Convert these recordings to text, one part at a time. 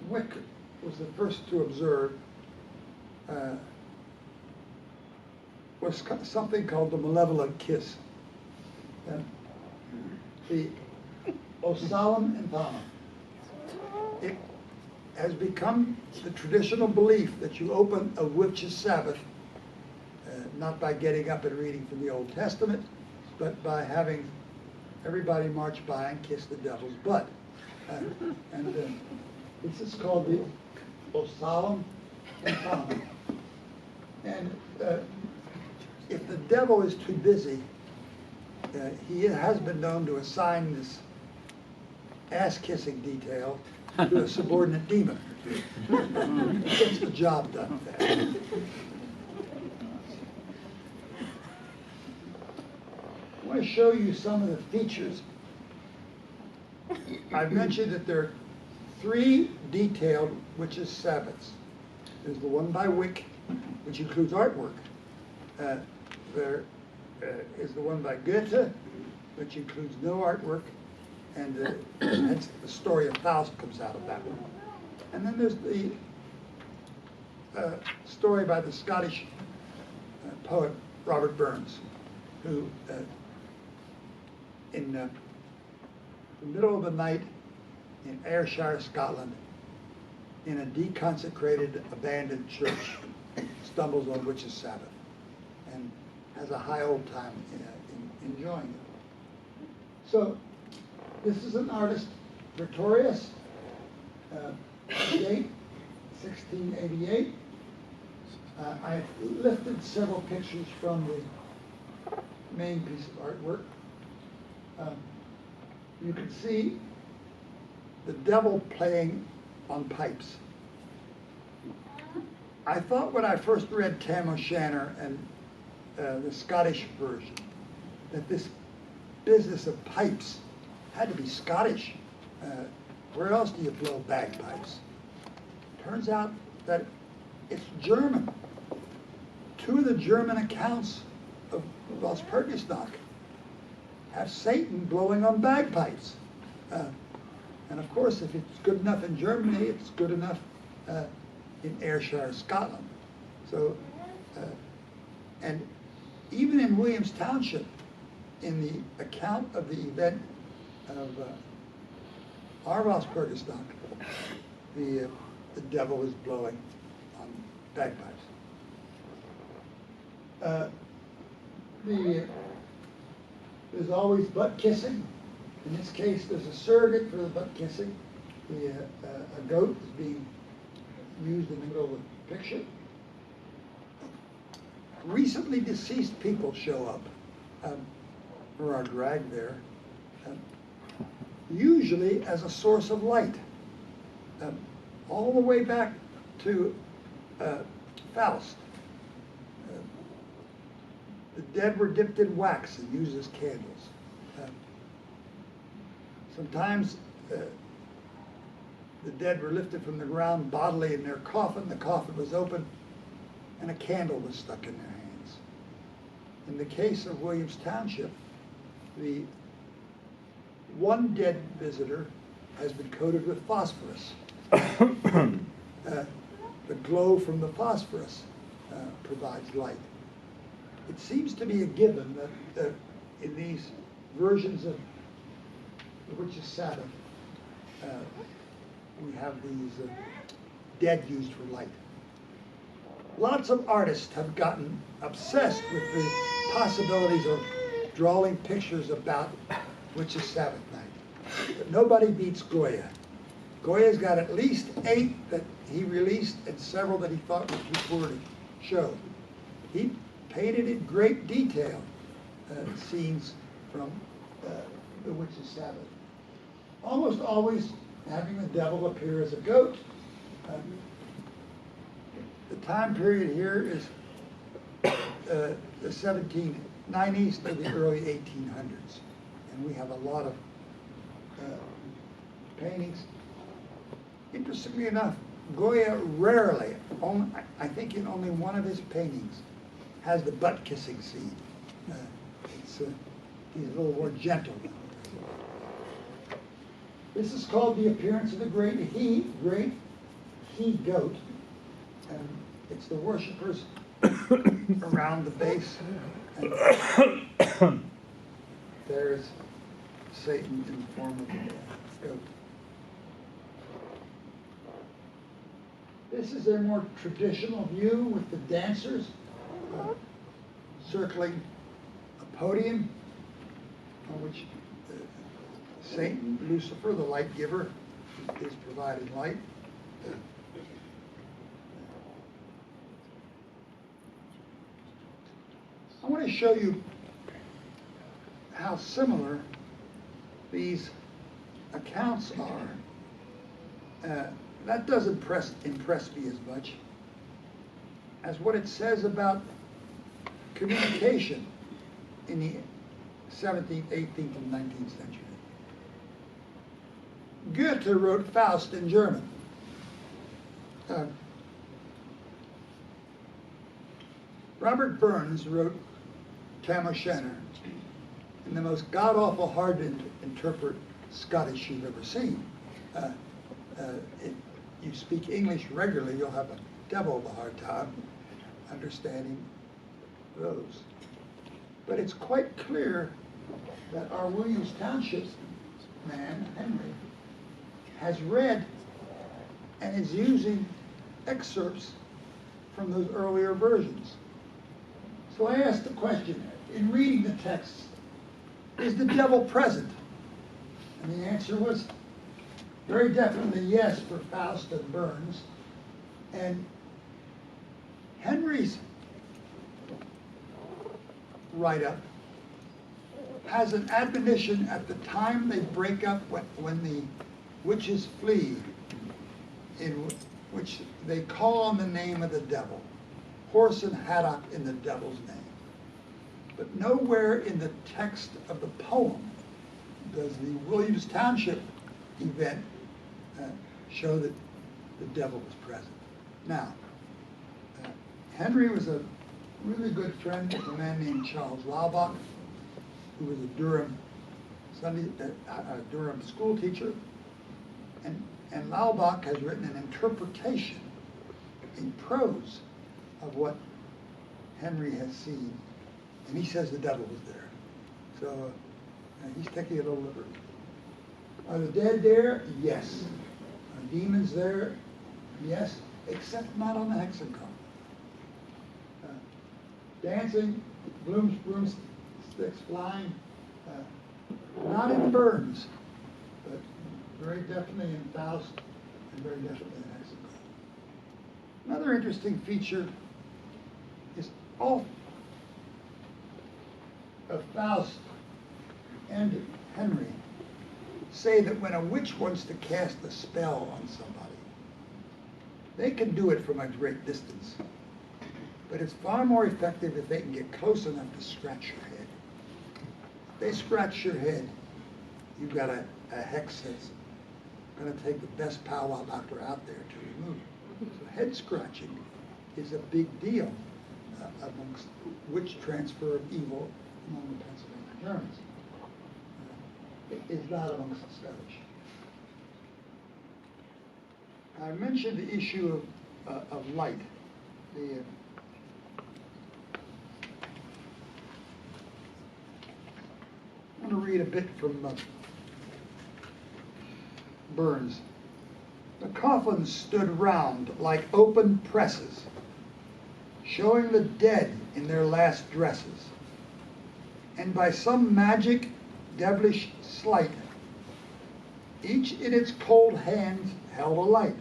Wick was the first to observe was something called the malevolent kiss. The O Solemn and Thana. It has become the traditional belief that you open a Witches Sabbath not by getting up and reading from the Old Testament, but by having everybody march by and kiss the devil's butt. This is called the O Solemn and Thana. And if the devil is too busy, he has been known to assign this ass-kissing detail to a subordinate demon. It gets the job done fast. I want to show you some of the features. I've mentioned that there are 3 detailed Witches' Sabbaths. There's the one by Wick, which includes artwork. There is the one by Goethe, which includes no artwork, and hence the story of Faust comes out of that one. And then there's the story by the Scottish poet Robert Burns, who in the middle of the night in Ayrshire, Scotland, in a deconsecrated, abandoned church, stumbles on Witches' Sabbath and has a high old time in enjoying it. So this is an artist, Praetorius, date 1688. I lifted several pictures from the main piece of artwork. You can see the devil playing on pipes. I thought when I first read Tam O'Shanter and the Scottish version that this business of pipes had to be Scottish. Where else do you blow bagpipes? Turns out that it's German. 2 of the German accounts of Walpurgisnacht have Satan blowing on bagpipes. And of course, if it's good enough in Germany, it's good enough in Ayrshire, Scotland. So, and even in Williams Township, in the account of the event of our Walpurgisnacht, the devil is blowing on bagpipes. There's always butt kissing. In this case, there's a surrogate for the butt kissing. A goat is being used in the middle of the picture. Recently deceased people show up, or are dragged there, usually as a source of light. All the way back to Faust. The dead were dipped in wax and used as candles. Sometimes the dead were lifted from the ground bodily in their coffin. The coffin was open and a candle was stuck in their hands. In the case of Williams Township, the one dead visitor has been coated with phosphorus. The glow from the phosphorus provides light. It seems to be a given that in these versions of the Witches' Sabbath, we have these dead used for light. Lots of artists have gotten obsessed with the possibilities of drawing pictures about Witches' Sabbath night. But nobody beats Goya. Goya's got at least 8 that he released and several that he thought were too poor to show. He painted in great detail scenes from the Witches' Sabbath. Almost always having the devil appear as a goat. The time period here is the 1790s to the early 1800s. And we have a lot of paintings. Interestingly enough, Goya rarely, I think in only one of his paintings, has the butt-kissing scene. He's a little more gentle. This is called The Appearance of the Great he-goat, and it's the worshippers around the base. And there's Satan in the form of a goat. This is a more traditional view with the dancers circling a podium on which Satan, Lucifer, the light giver, is providing light. I want to show you how similar these accounts are. That doesn't impress me as much as what it says about communication in the 17th, 18th, and 19th century. Goethe wrote Faust in German. Robert Burns wrote Tam O'Shanter in the most god-awful, hard to interpret Scottish you've ever seen. If you speak English regularly, you'll have a devil of a hard time understanding those. But it's quite clear that our Williams Township man, Henry, has read and is using excerpts from those earlier versions. So I asked the question, in reading the text, is the devil present? And the answer was very definitely yes for Faust and Burns. And Henry's write-up has an admonition at the time they break up when the witches flee, in which they call on the name of the devil, horse and haddock in the devil's name. But nowhere in the text of the poem does the Williams Township event show that the devil was present. Now, Henry was a really good friend with a man named Charles Laubach, who was a Durham school teacher, and Laubach has written an interpretation in prose of what Henry has seen, and he says the devil was there. So he's taking a little liberty. Are the dead there? Yes. Are demons there? Yes, except not on the Hexenkopf. Dancing, broomsticks flying, not in Burns, but very definitely in Faust and very definitely in Hexenkopf. Another interesting feature is all of Faust and Henry say that when a witch wants to cast a spell on somebody, they can do it from a great distance. But it's far more effective if they can get close enough to scratch your head. If they scratch your head, you've got a hex that's going to take the best powwow doctor out there to remove it. So head scratching is a big deal amongst witch transfer of evil among the Pennsylvania Germans. It is not amongst the Scottish. I mentioned the issue of light. I want to read a bit from Burns. The coffins stood round like open presses, showing the dead in their last dresses, and by some magic devilish sleight, each in its cold hands held a light.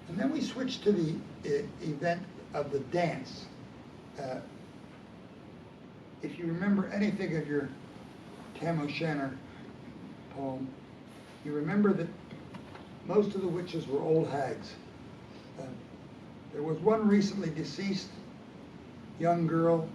And then we switch to the event of the dance. If you remember anything of your Tam O'Shanter poem, you remember that most of the witches were old hags. There was one recently deceased young girl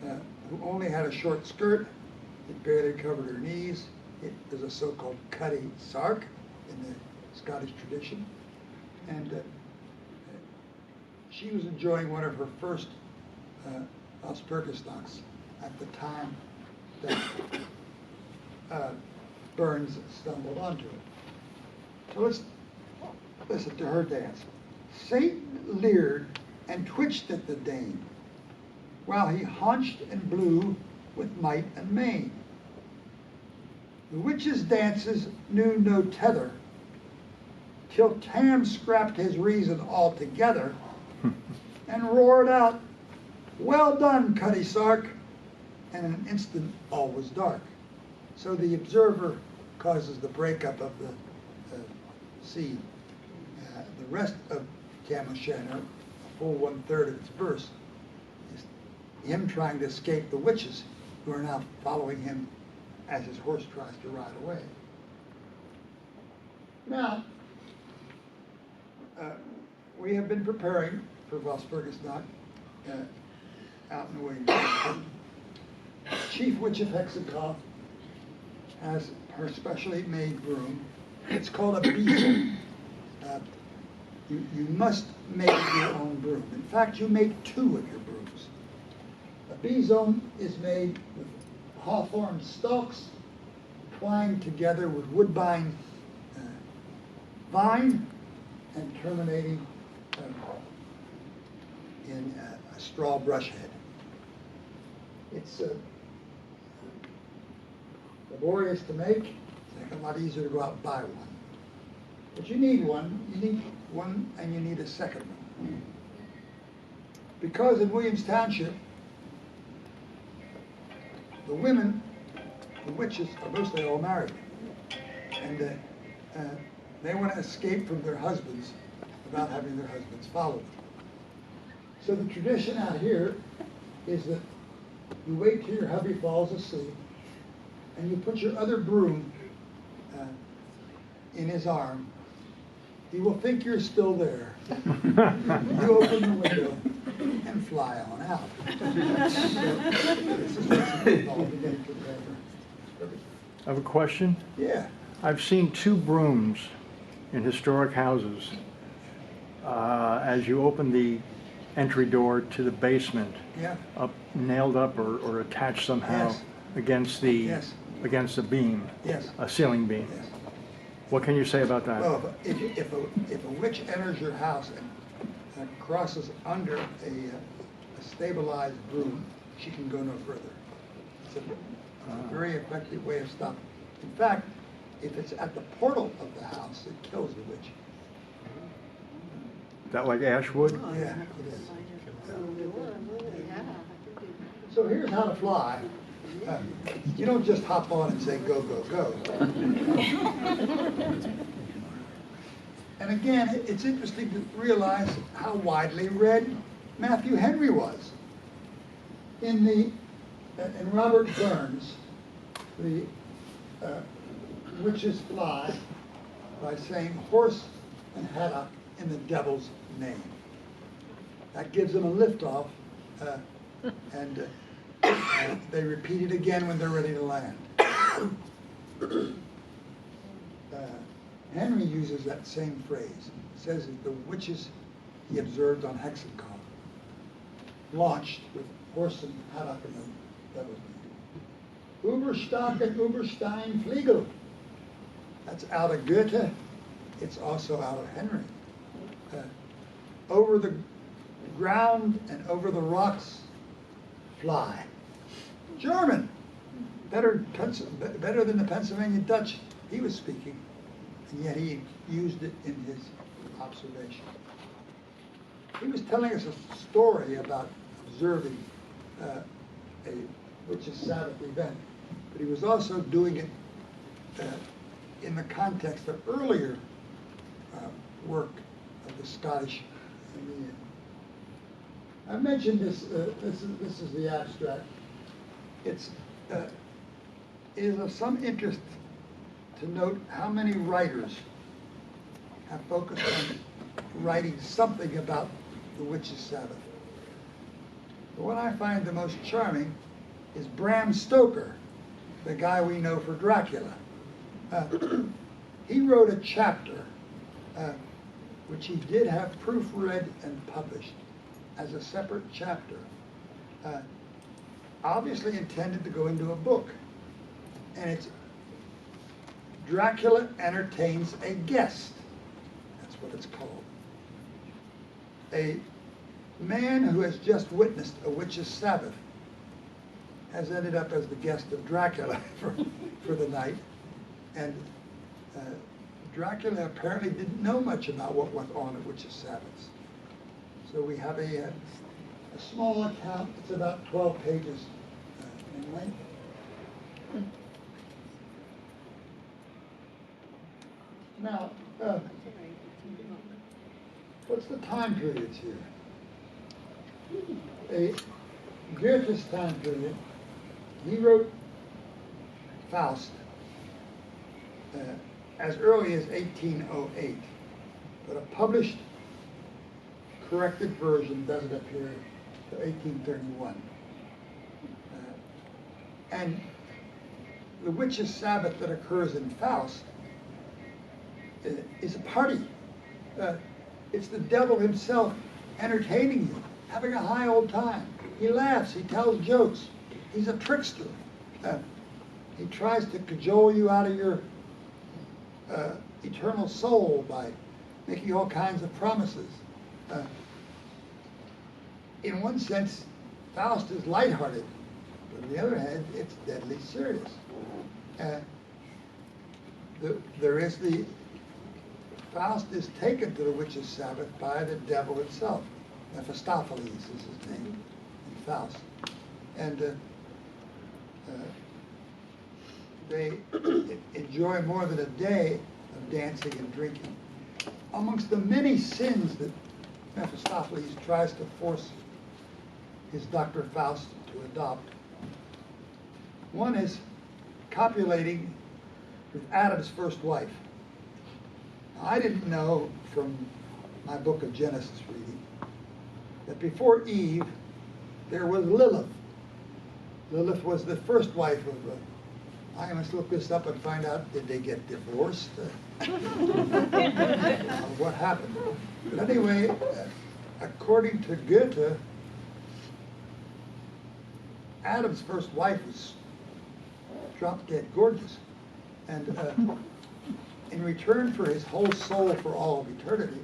who only had a short skirt. It barely covered her knees. It was a so-called cutty sark in the Scottish tradition. And she was enjoying one of her first Walpurgisnachts at the time that Burns stumbled onto it. So let's Listen to her dance. Satan leered and twitched at the dame, while he haunched and blew with might and main. The witches' dances knew no tether, till Tam scrapped his reason altogether and roared out, "Well done, Cutty Sark!" And in an instant all was dark. So the observer causes the breakup of the scene. The rest of Tam O'Shanter, a full 1/3 of its verse, is him trying to escape the witches who are now following him as his horse tries to ride away. Now, we have been preparing for Walpurgisnacht out in the way. Chief Witch of Hexenkopf has her specially made broom. It's called a bezel. You must make your own broom. In fact, you make 2 of your brooms. A bezel is made with hawthorn stalks twined together with woodbine vine and terminating in a straw brush head. It's laborious to make. It's a lot easier to go out and buy one. But you need one. You need one, and you need a second one. Because in Williams Township, the women, the witches, are mostly all married. And they want to escape from their husbands without having their husbands follow them. So the tradition out here is that you wait till your hubby falls asleep, and you put your other broom in his arm. He will think you're still there. You open the window and fly on out. I have a question. Yeah. I've seen 2 brooms in historic houses as you open the entry door to the basement, Yeah. nailed up or attached somehow Yes. against the Yes. against a beam, Yes. a ceiling beam. Yes. What can you say about that? Well, if a witch enters your house and crosses under a stabilized broom, she can go no further. It's a very effective way of stopping. In fact, if it's at the portal of the house, it kills the witch. Is that like Ashwood? Yeah, it is. So here's how to fly. You don't just hop on and say, go, go, go. And again, it's interesting to realize how widely read Matthew Henry was. In Robert Burns, the witches fly by saying horse and haddock in the devil's name. That gives them a liftoff, and they repeat it again when they're ready to land. Henry uses that same phrase. Says that the witches he observed on Hexenkopf launched with horse and haddock in the devil's name. Überstock and Überstein Fliegel. That's out of Goethe. It's also out of Henry. Over the ground and over the rocks, fly. German, better than the Pennsylvania Dutch he was speaking, and yet he used it in his observation. He was telling us a story about observing a Witches Sabbath event, but he was also doing it in the context of earlier work of the Scottish Indian. I mentioned this. This is the abstract. It is of some interest to note how many writers have focused on writing something about the Witches Sabbath. The one I find the most charming is Bram Stoker, the guy we know for Dracula. He wrote a chapter, which he did have proofread and published as a separate chapter, obviously intended to go into a book. And it's Dracula Entertains a Guest. That's what it's called. A man who has just witnessed a witch's Sabbath has ended up as the guest of Dracula for the night. And Dracula apparently didn't know much about what went on at witches' Sabbaths. So we have a small account. It's about 12 pages in length. Now, what's the time periods here? Goethe's time period, he wrote Faust as early as 1808, but a published corrected version doesn't appear until 1831. And the witches' Sabbath that occurs in Faust is a party. It's the devil himself entertaining you, having a high old time. He laughs, he tells jokes, he's a trickster. He tries to cajole you out of your eternal soul by making all kinds of promises. In one sense, Faust is lighthearted, but on the other hand, it's deadly serious. Faust is taken to the witches' Sabbath by the devil himself. Mephistopheles is his name in Faust. And they enjoy more than a day of dancing and drinking. Amongst the many sins that Mephistopheles tries to force his Dr. Faust to adopt, one is copulating with Adam's first wife. Now, I didn't know from my book of Genesis reading that before Eve there was Lilith. Lilith was the first wife of I must look this up and find out, did they get divorced? What happened? But anyway, according to Goethe, Adam's first wife was drop dead gorgeous. And in return for his whole soul for all of eternity,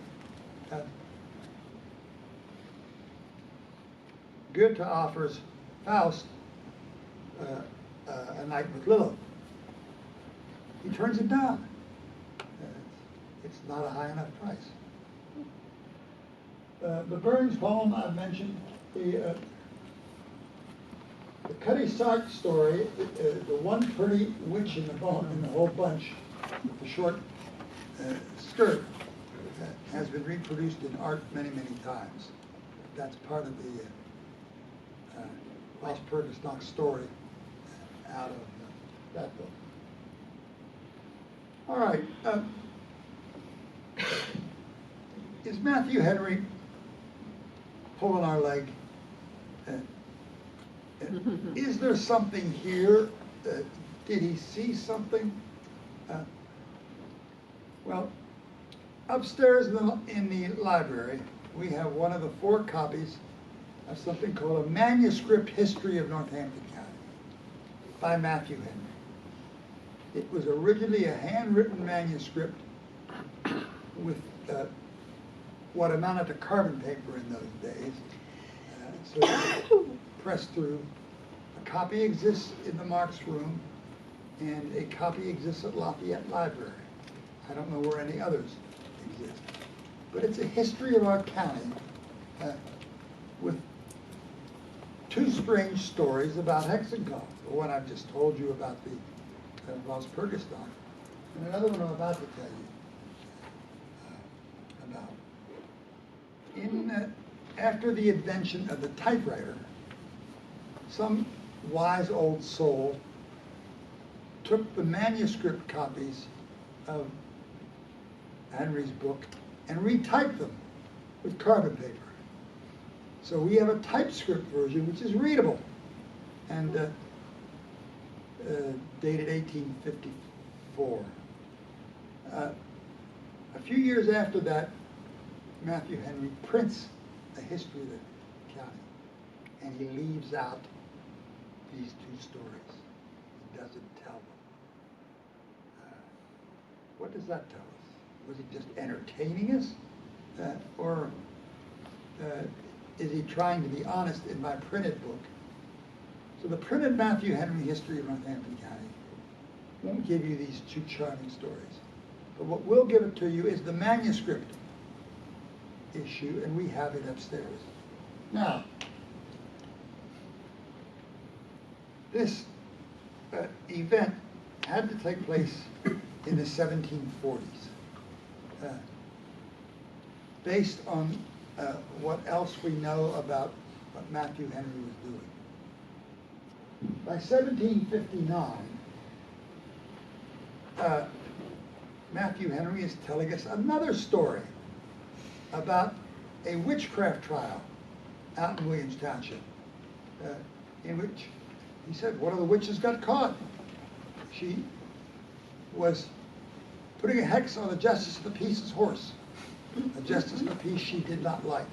Goethe offers Faust a night with Lilith. He turns it down. It's not a high enough price. The Burns poem I've mentioned, the Cutty Sark story, the one pretty witch in the whole bunch, with the short skirt, has been reproduced in art many, many times. That's part of the Walpurgisnacht story out of that book. All right. Is Matthew Henry pulling our leg? Is there something here? Did he see something? Well, upstairs in the library, we have one of the 4 copies of something called a manuscript history of Northampton County by Matthew Henry. It was originally a handwritten manuscript with what amounted to carbon paper in those days. So it was pressed through. A copy exists in the Marx room, and a copy exists at Lafayette Library. I don't know where any others exist. But it's a history of our county with 2 strange stories about Hexenkopf. The one I've just told you about the Walpurgisnacht, and another one I'm about to tell you about. After the invention of the typewriter, some wise old soul took the manuscript copies of Henry's book and retyped them with carbon paper. So we have a typescript version which is readable and dated 1854. A few years after that, Matthew Henry prints a history of the county, and he leaves out these 2 stories. He doesn't tell them. What does that tell us? Was he just entertaining us? Or is he trying to be honest in my printed book? So the printed Matthew Henry History of Northampton County won't give you these two charming stories. But what will give it to you is the manuscript issue, and we have it upstairs. Now, this event had to take place in the 1740s, based on what else we know about what Matthew Henry was doing. By 1759, Matthew Henry is telling us another story about a witchcraft trial out in Williams Township, in which he said one of the witches got caught. She was putting a hex on the justice of the peace's horse, a justice of the peace she did not like.